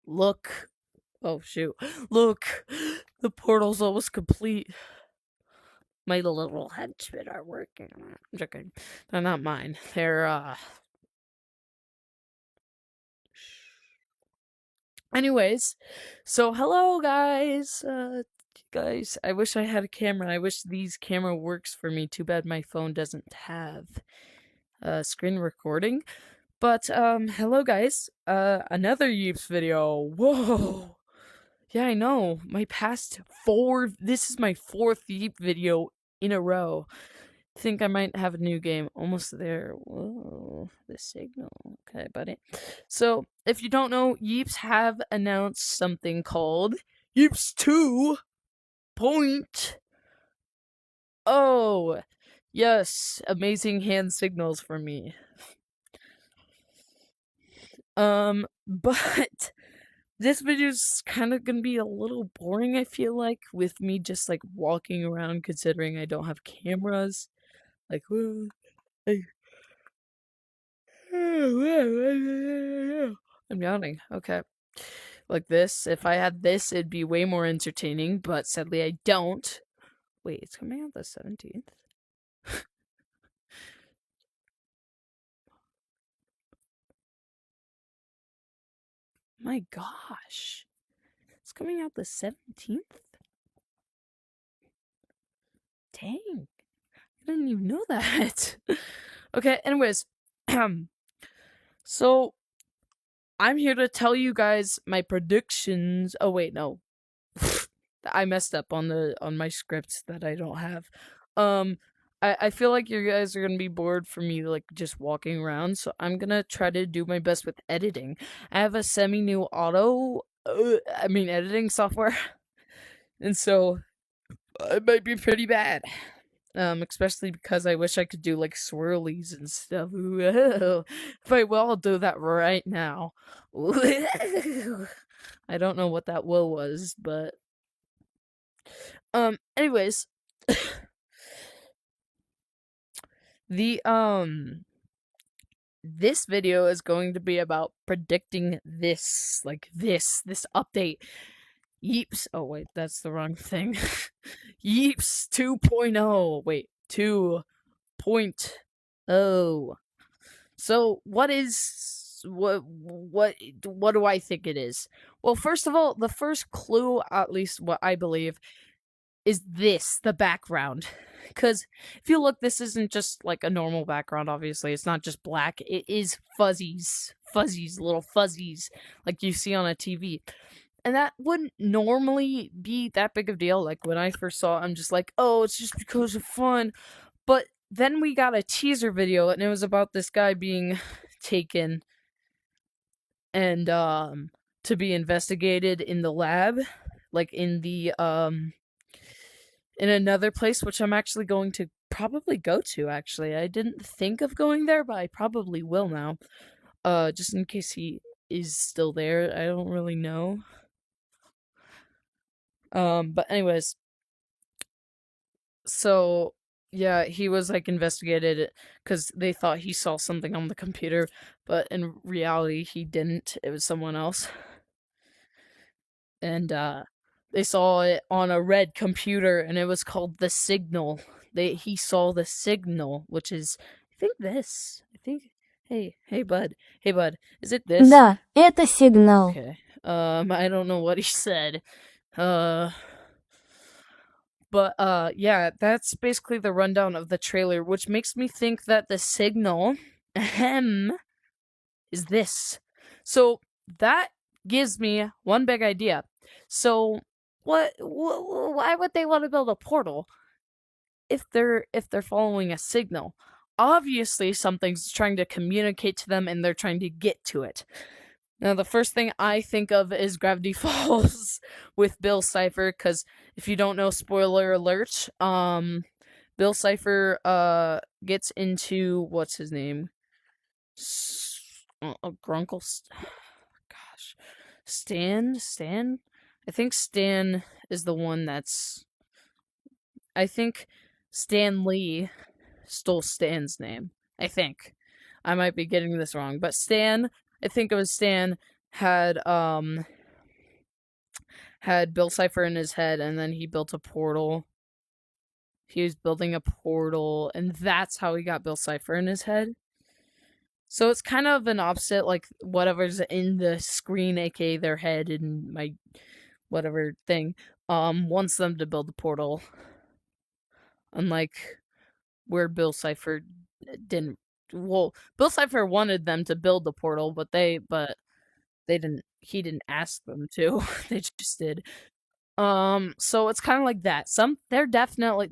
Look. Oh, shoot. Look. The portal's almost complete. My little henchmen are working on it. I'm joking. They're not mine. They're, Anyways, so hello, guys. Guys, I wish I had a camera. I wish these camera works for me. Too bad my phone doesn't have screen recording. But, hello, guys. Another Yeeps video. Whoa. Yeah, I know. This is my 4th Yeep video in a row. Think I might have a new game. Almost there. Whoa, the signal. Okay, buddy. So, if you don't know, Yeeps have announced something called Yeeps 2.0. Oh, yes, amazing hand signals for me. But this video's kind of gonna be a little boring, I feel like, with me just like walking around considering I don't have cameras. Like, whoa, hey. I'm yawning. Okay. Like this. If I had this, it'd be way more entertaining, but sadly I don't. Wait, it's coming out the 17th? My gosh. It's coming out the 17th? Dang. I didn't even know that. Okay, anyways. So, I'm here to tell you guys my predictions. Oh, wait, no. I messed up on my script that I don't have. I feel like you guys are gonna be bored for me like just walking around, so I'm gonna try to do my best with editing. I have a semi-new editing software, and so it might be pretty bad. Especially because I wish I could do like swirlies and stuff. If I will, I'll do that right now. I don't know what that will was, but anyways, the this video is going to be about predicting this update. Yeeps. Oh wait, that's the wrong thing. Yeeps 2.0. Wait, 2.0. So what do I think it is? Well, first of all, the first clue, at least what I believe, is the background. Because if you look, this isn't just like a normal background, obviously. It's not just black. It is fuzzies, little fuzzies, like you see on a TV. And that wouldn't normally be that big of a deal. Like when I first saw it, I'm just like, oh, it's just because of fun. But then we got a teaser video, and it was about this guy being taken and to be investigated in the lab, like in another place, which I'm actually going to probably go to. Actually, I didn't think of going there, but I probably will now. Just in case he is still there. I don't really know. But anyways, so yeah, he was like investigated because they thought he saw something on the computer, but in reality he didn't. It was someone else. And they saw it on a red computer, and it was called the signal. He saw the signal, which is I think hey bud, is it this? Да, это сигнал. Okay. I don't know what he said. But yeah, that's basically the rundown of the trailer, which makes me think that the signal is this. So that gives me one big idea. So why would they want to build a portal if they're following a signal? Obviously something's trying to communicate to them and they're trying to get to it. Now, the first thing I think of is Gravity Falls with Bill Cipher, because if you don't know, spoiler alert, Bill Cipher gets into what's his name? Grunkle. Gosh, Stan. I think Stan is the one that's. I think Stan Lee stole Stan's name. I think I might be getting this wrong, but Stan. I think it was Stan had had Bill Cipher in his head, and then he built a portal. He was building a portal, and that's how he got Bill Cipher in his head. So it's kind of an opposite, like whatever's in the screen, aka their head and my whatever thing, wants them to build the portal. Unlike where Bill Cipher didn't. Well, Bill Cipher wanted them to build the portal, but they didn't. He didn't ask them to. They just did. So it's kind of like that. They're definitely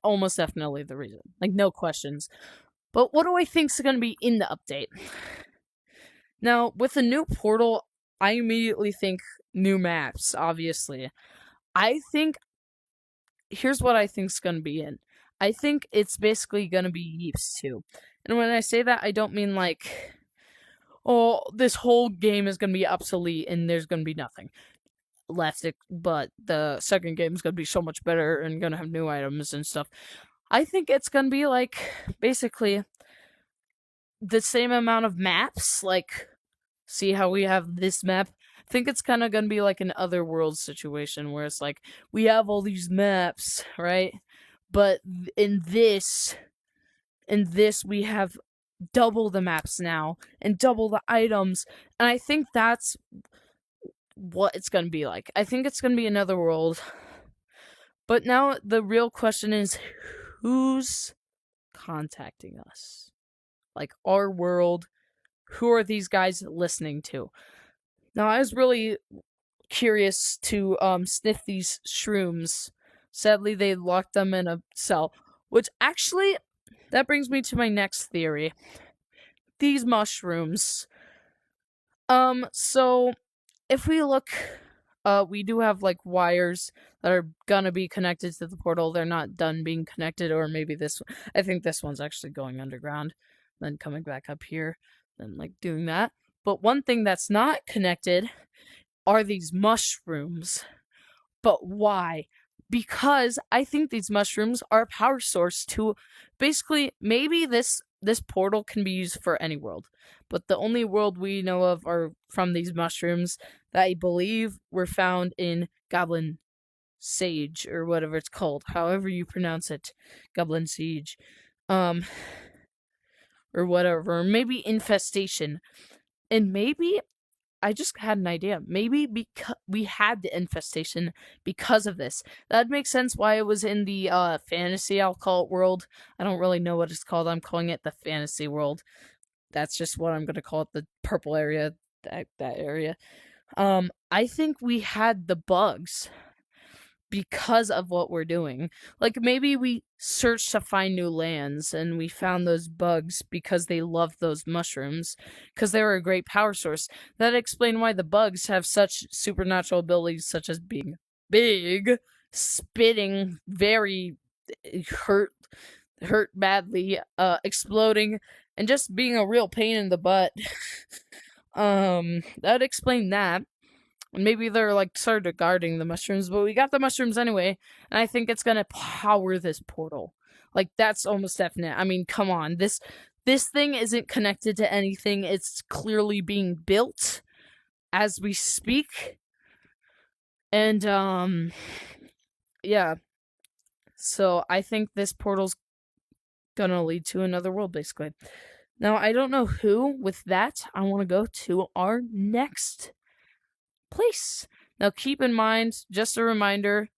almost definitely the reason. Like no questions. But what do I think's going to be in the update? Now, with a new portal, I immediately think new maps, obviously. I think here's what I think's going to be in. I think it's basically going to be Yeeps 2. And when I say that, I don't mean like, oh, this whole game is going to be obsolete and there's going to be nothing left, but the second game is going to be so much better and going to have new items and stuff. I think it's going to be like basically the same amount of maps. Like, see how we have this map? I think it's kind of going to be like an Otherworld situation where it's like we have all these maps, right? But in this we have double the maps now and double the items, and I think that's what it's going to be like. I think it's going to be another world. But now the real question is, who's contacting us? Like our world, who are these guys listening to? Now I was really curious to sniff these shrooms. Sadly, they locked them in a cell, which actually, that brings me to my next theory. These mushrooms. So if we look, we do have like wires that are gonna be connected to the portal. They're not done being connected, or maybe this one. I think this one's actually going underground, then coming back up here, then like doing that. But one thing that's not connected are these mushrooms. But why? Because I think these mushrooms are a power source to basically, maybe this portal can be used for any world, but the only world we know of are from these mushrooms that I believe were found in Goblin Sage, or whatever it's called, however you pronounce it, Goblin Siege, or whatever, or maybe Infestation, and maybe I just had an idea. Maybe because we had the infestation because of this. That'd make sense why it was in the fantasy, I'll call it, world. I don't really know what it's called. I'm calling it the fantasy world. That's just what I'm going to call it, the purple area, that area. I think we had the bugs because of what we're doing. Like, maybe we searched to find new lands and we found those bugs because they loved those mushrooms, because they were a great power source. That explained why the bugs have such supernatural abilities, such as being big, spitting very hurt badly, exploding, and just being a real pain in the butt. That'd explain that. Maybe they're like started guarding the mushrooms, but we got the mushrooms anyway, and I think it's gonna power this portal. Like, that's almost definite. I mean, come on, this thing isn't connected to anything. It's clearly being built as we speak, and yeah. So I think this portal's gonna lead to another world, basically. Now I don't know who. With that, I want to go to our next place. Now keep in mind, just a reminder,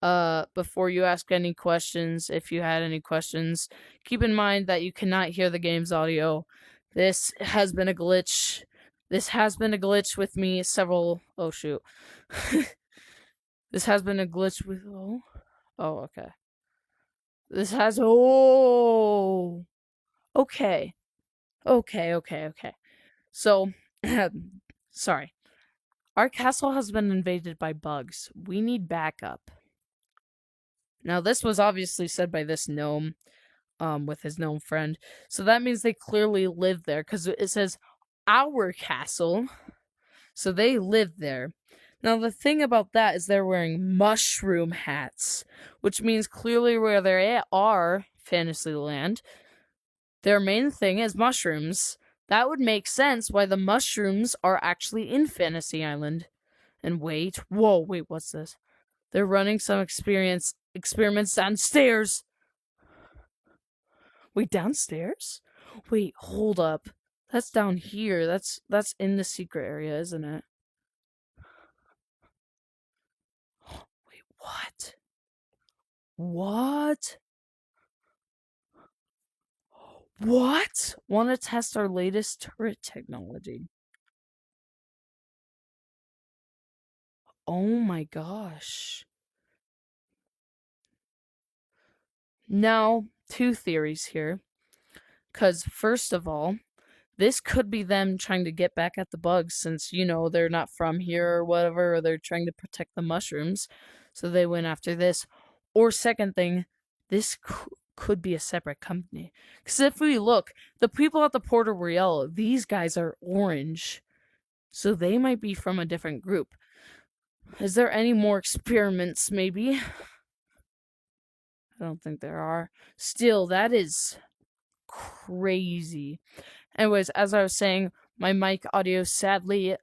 before you ask any questions, if you had any questions, keep in mind that you cannot hear the game's audio. This has been a glitch. This has been a glitch with me several... Oh, shoot. This has been a glitch with... Oh, okay. This has... Oh! Okay. Okay. So, sorry. Our castle has been invaded by bugs. We need backup. Now, this was obviously said by this gnome, with his gnome friend. So that means they clearly live there, because it says our castle. So they live there. Now, the thing about that is they're wearing mushroom hats, which means clearly where they are, Fantasyland, their main thing is mushrooms. That would make sense why the mushrooms are actually in Fantasy Island. and wait. Whoa, wait, what's this? They're running some experiments downstairs. Wait, downstairs? Wait, hold up. That's down here. That's in the secret area, isn't it? Wait, what? What? What? Want to test our latest turret technology? Oh my gosh. Now, two theories here. Because, first of all, this could be them trying to get back at the bugs since, they're not from here or whatever, or they're trying to protect the mushrooms. So they went after this. Or, second thing, this could be a separate company. Because if we look, the people at the portal were yellow. These guys are orange. So they might be from a different group. Is there any more experiments, maybe? I don't think there are. Still, that is crazy. Anyways, as I was saying, my mic audio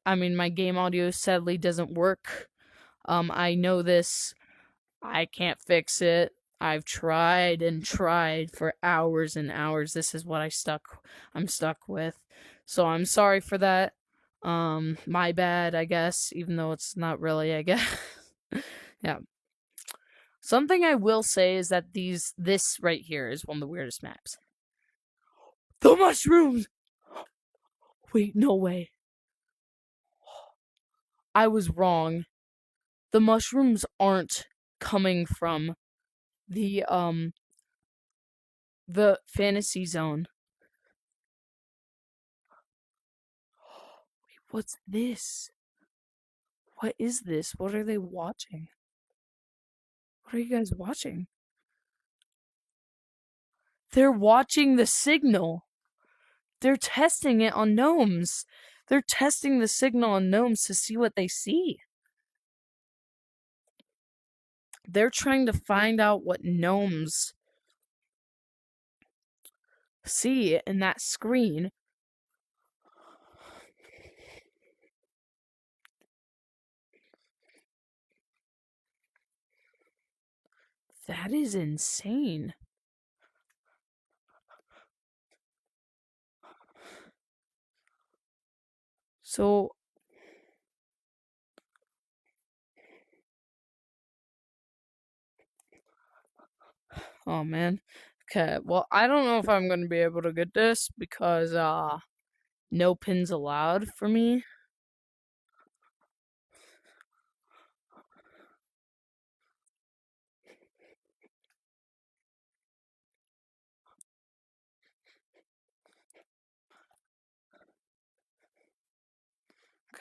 my game audio sadly doesn't work. I know this. I can't fix it. I've tried and tried for hours and hours. This is what I'm stuck with. So I'm sorry for that. My bad, I guess, even though it's not really, I guess. Yeah. Something I will say is that this right here is one of the weirdest maps. The mushrooms! Wait, no way. I was wrong. The mushrooms aren't coming from the fantasy zone. Wait, what's this? What is this? What are they watching? What are you guys watching? They're watching the signal. They're testing it on gnomes. They're testing the signal on gnomes to see what they see. They're trying to find out what gnomes see in that screen. That is insane. So, oh man. Okay, well, I don't know if I'm going to be able to get this because no pins allowed for me.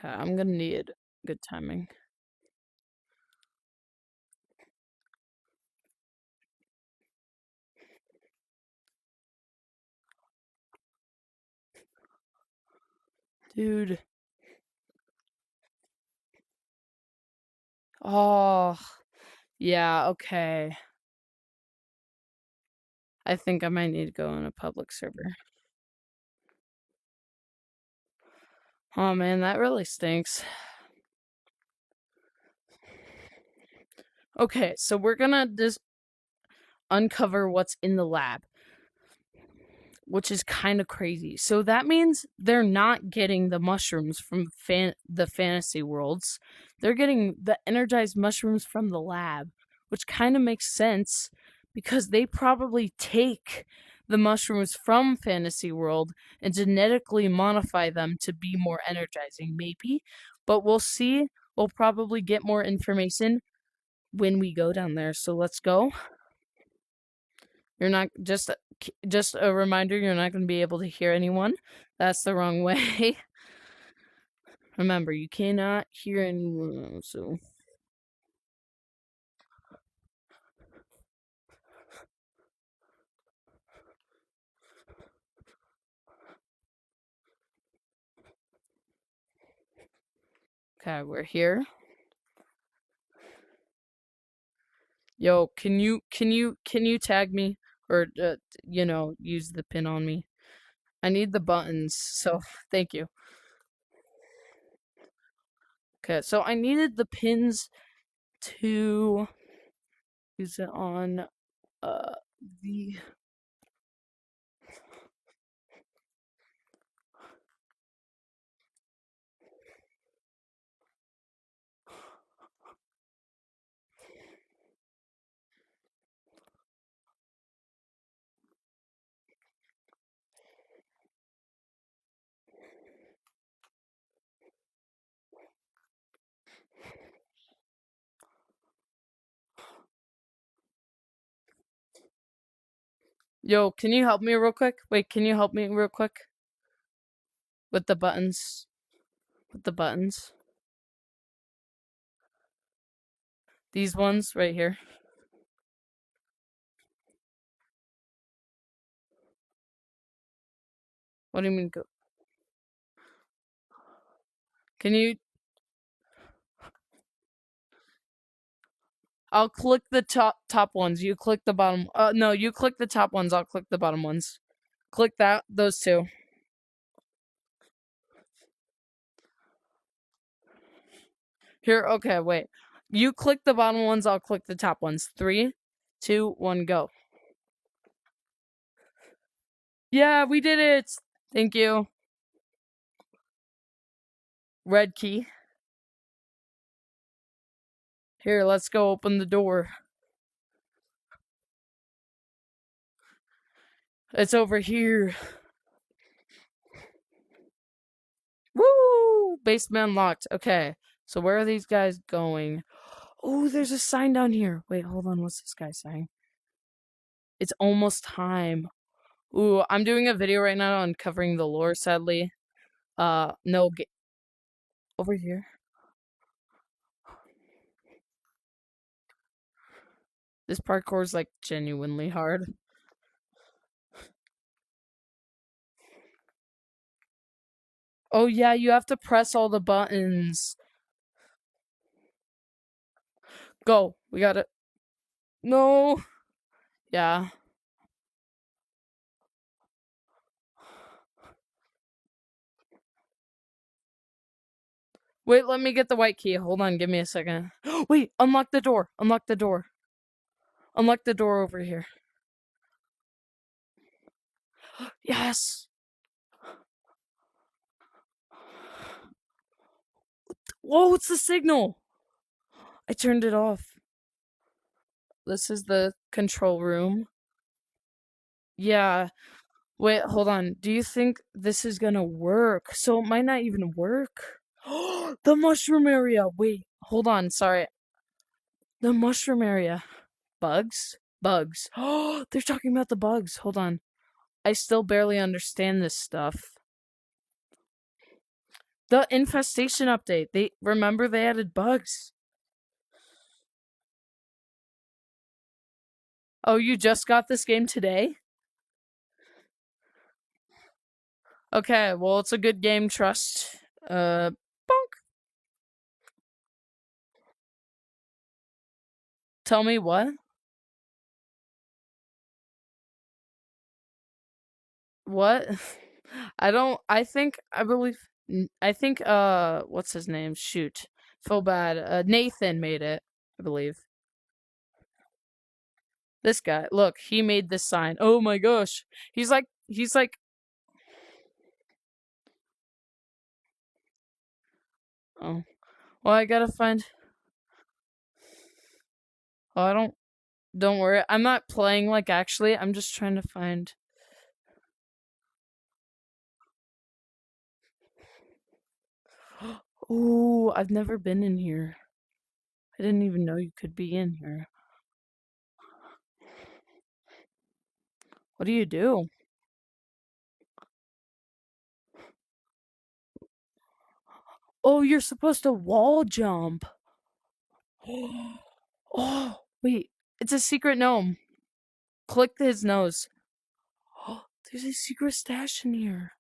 Okay, I'm going to need good timing. Dude. Oh, yeah, okay. I think I might need to go on a public server. Oh man, that really stinks. Okay, so we're gonna just uncover what's in the lab, which is kind of crazy. So that means they're not getting the mushrooms from the fantasy worlds. They're getting the energized mushrooms from the lab, which kind of makes sense because they probably take the mushrooms from fantasy world and genetically modify them to be more energizing, maybe. But we'll see. We'll probably get more information when we go down there. So let's go. You're not just a reminder, you're not going to be able to hear anyone. That's the wrong way. Remember, you cannot hear anyone. So okay, we're here. Yo, can you tag me or use the pin on me? I need the buttons. So, thank you. Okay, so I needed the pins to use it on uh the Yo, can you help me real quick? Wait, can you help me real quick with the buttons? With the buttons. These ones right here. What do you mean go? Can you I'll click the top ones. You click the bottom. No, you click the top ones. I'll click the bottom ones. Click that. Those two. Here. Okay. Wait. You click the bottom ones. I'll click the top ones. 3, 2, 1, go. Yeah, we did it. Thank you. Red key. Here, let's go open the door. It's over here. Woo! Basement unlocked. Okay. So where are these guys going? Oh, there's a sign down here. Wait, hold on. What's this guy saying? It's almost time. Ooh, I'm doing a video right now on covering the lore, sadly. No, over here. This parkour is like genuinely hard. Oh yeah, you have to press all the buttons. Go. We got it. No. Yeah. Wait, let me get the white key. Hold on, give me a second. Wait, unlock the door. Unlock the door. Unlock the door over here. Yes. Whoa, it's the signal. I turned it off. This is the control room. Yeah. Wait, hold on. Do you think this is gonna work? So it might not even work. The mushroom area. Wait, hold on. Sorry. The mushroom area. Bugs? Bugs. Oh, they're talking about the bugs. Hold on. I still barely understand this stuff. The infestation update. They remember they added bugs. Oh, you just got this game today? Okay, well, it's a good game, trust. Bonk. Tell me what? What? I think, what's his name? Shoot. Feel bad. Nathan made it, I believe. This guy, look, he made this sign. Oh my gosh. He's like, oh. Well, I gotta find, oh, don't worry. I'm not playing, like, actually. I'm just trying to find. Ooh, I've never been in here. I didn't even know you could be in here. What do you do? Oh, you're supposed to wall jump. Oh, wait. It's a secret gnome. Click his nose. Oh, there's a secret stash in here.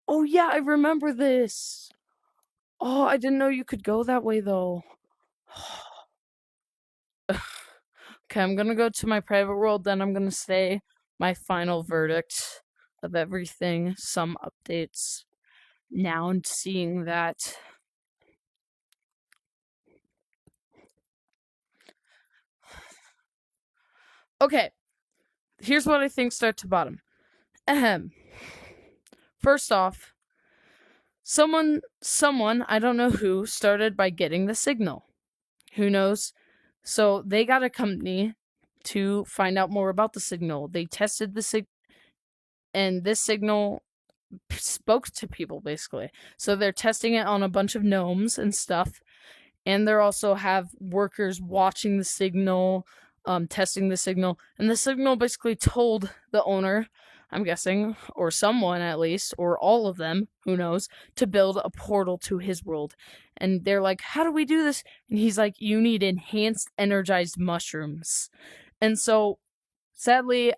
Oh, yeah, I remember this. Oh, I didn't know you could go that way, though. Okay, I'm gonna go to my private world, then I'm gonna say my final verdict of everything. Some updates. now I'm seeing that. Okay, here's what I think start to bottom. Ahem. First off, someone, I don't know who, started by getting the signal. Who knows? So they got a company to find out more about the signal. They tested the and this signal spoke to people basically. So they're testing it on a bunch of gnomes and stuff, and they're also have workers watching the signal, testing the signal, and the signal basically told the owner, I'm guessing, or someone at least, or all of them, who knows, to build a portal to his world. And they're like, how do we do this? And he's like, you need enhanced energized mushrooms. And so sadly,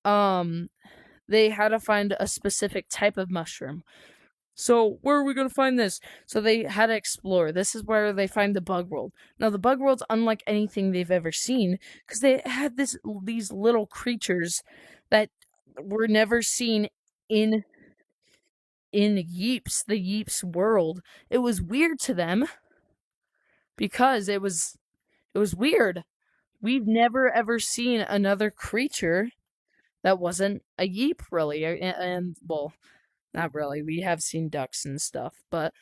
they had to find a specific type of mushroom. So where are we going to find this? So they had to explore. This is where they find the bug world. Now the bug world's unlike anything they've ever seen because they had these little creatures that were never seen in Yeeps, the Yeeps world. It was weird to them because it was weird. We've never ever seen another creature that wasn't a Yeep, really, and well, not really. We have seen ducks and stuff, but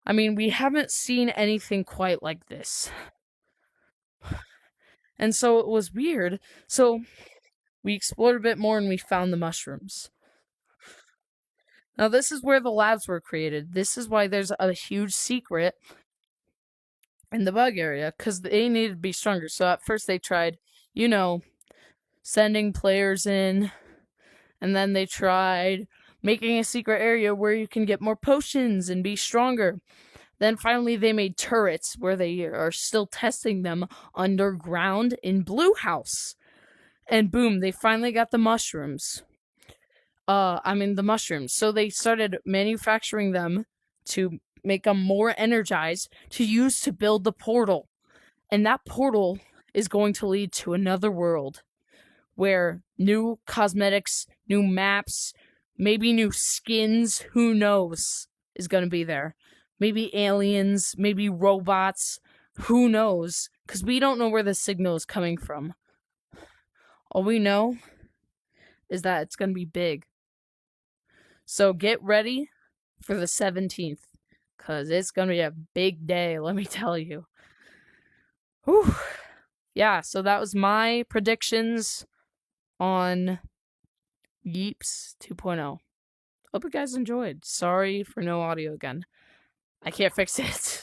I mean, we haven't seen anything quite like this. And so it was weird. So we explored a bit more and we found the mushrooms. Now, this is where the labs were created. This is why there's a huge secret in the bug area, because they needed to be stronger. So at first they tried, sending players in, and then they tried making a secret area where you can get more potions and be stronger. Then finally they made turrets where they are still testing them underground in Blue House. And boom, they finally got the mushrooms. The mushrooms. So they started manufacturing them to make them more energized to use to build the portal. And that portal is going to lead to another world where new cosmetics, new maps, maybe new skins, who knows, is going to be there. Maybe aliens, maybe robots, who knows? Because we don't know where the signal is coming from. All we know is that it's going to be big. So get ready for the 17th, because it's going to be a big day, let me tell you. Whew. Yeah, so that was my predictions on Yeeps 2.0. Hope you guys enjoyed. Sorry for no audio again. I can't fix it.